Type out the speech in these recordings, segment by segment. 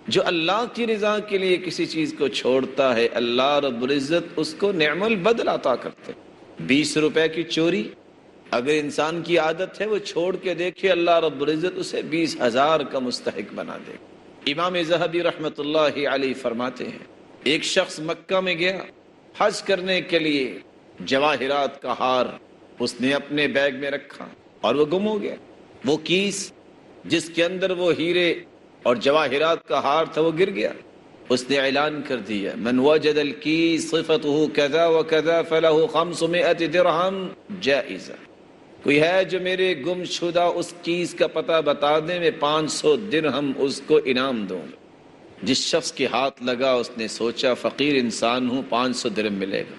جو اللہ کی رضا کے لیے کسی چیز کو چھوڑتا ہے اللہ رب العزت اس کو نعم البدل عطا کرتے. 20 روپے کی چوری اگر انسان کی عادت ہے وہ چھوڑ کے دیکھے اللہ رب العزت اسے 20,000 کا مستحق بنا دے. امام ذہبی رحمۃ اللہ علیہ فرماتے ہیں ایک شخص مکہ میں گیا حج کرنے کے لیے، جواہرات کا ہار اس نے اپنے بیگ میں رکھا اور وہ گم ہو گیا. وہ کیس جس کے اندر وہ ہیرے اور جواہرات کا ہار تھا وہ گر گیا. اس نے اعلان کر دیا من وجد الکیس صفته کذا وکذا فله 500 درہم جائزہ. کوئی ہے جو میرے گم شدہ اس کیس کا پتہ بتا دے میں 500 درہم اس کو انعام دوں. جس شخص کے ہاتھ لگا اس نے سوچا فقیر انسان ہوں 500 درہم ملے گا،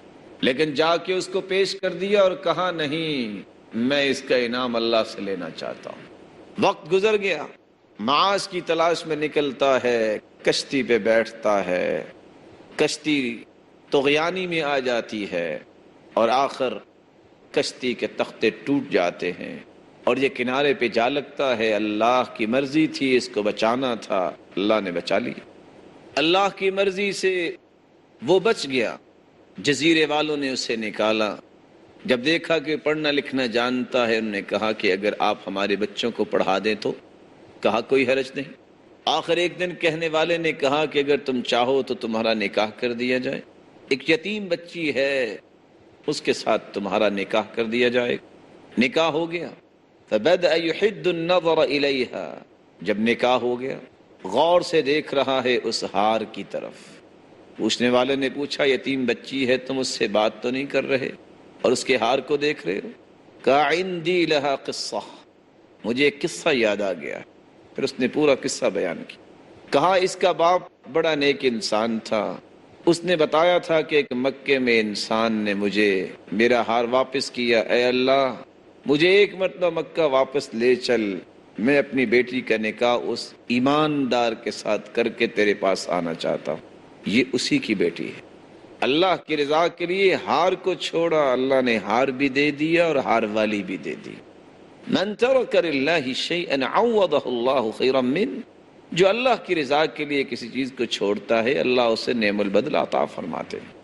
لیکن جا کے اس کو پیش کر دیا اور کہا نہیں میں اس کا انعام اللہ سے لینا چاہتا ہوں. وقت گزر گیا، معاش کی تلاش میں نکلتا ہے، کشتی پہ بیٹھتا ہے، کشتی طغیانی میں آ جاتی ہے اور آخر کشتی کے تختے ٹوٹ جاتے ہیں اور یہ کنارے پہ جا لگتا ہے. اللہ کی مرضی تھی اس کو بچانا تھا، اللہ نے بچا لیا. اللہ کی مرضی سے وہ بچ گیا. جزیرے والوں نے اسے نکالا، جب دیکھا کہ پڑھنا لکھنا جانتا ہے انہوں نے کہا کہ اگر آپ ہمارے بچوں کو پڑھا دیں تو. کہا کوئی حرج نہیں. آخر ایک دن کہنے والے نے کہا کہ اگر تم چاہو تو تمہارا نکاح کر دیا جائے، ایک یتیم بچی ہے اس کے ساتھ تمہارا نکاح کر دیا جائے. نکاح ہو گیا. فبدأ يحد النظر إليها، جب نکاح ہو گیا غور سے دیکھ رہا ہے اس ہار کی طرف. پوچھنے والے نے پوچھا یتیم بچی ہے تم اس سے بات تو نہیں کر رہے اور اس کے ہار کو دیکھ رہے ہو؟ کہا عندي لها قصہ، مجھے ایک قصہ یاد آ گیا. پھر اس نے پورا قصہ بیان کیا. کہا اس کا باپ بڑا نیک انسان تھا، اس نے بتایا تھا کہ ایک مکے میں انسان نے مجھے میرا ہار واپس کیا. اے اللہ مجھے ایک مرتبہ مکہ واپس لے چل، میں اپنی بیٹی کا نکاح اس ایماندار کے ساتھ کر کے تیرے پاس آنا چاہتا ہوں. یہ اسی کی بیٹی ہے. اللہ کی رضا کے لیے ہار کو چھوڑا، اللہ نے ہار بھی دے دیا اور ہار والی بھی دے دی. من ترک للہ شیئا عوضہ اللہ خیرا من، جو اللہ کی رضا کے لیے کسی چیز کو چھوڑتا ہے اللہ اسے نعم البدل عطا فرماتے ہیں.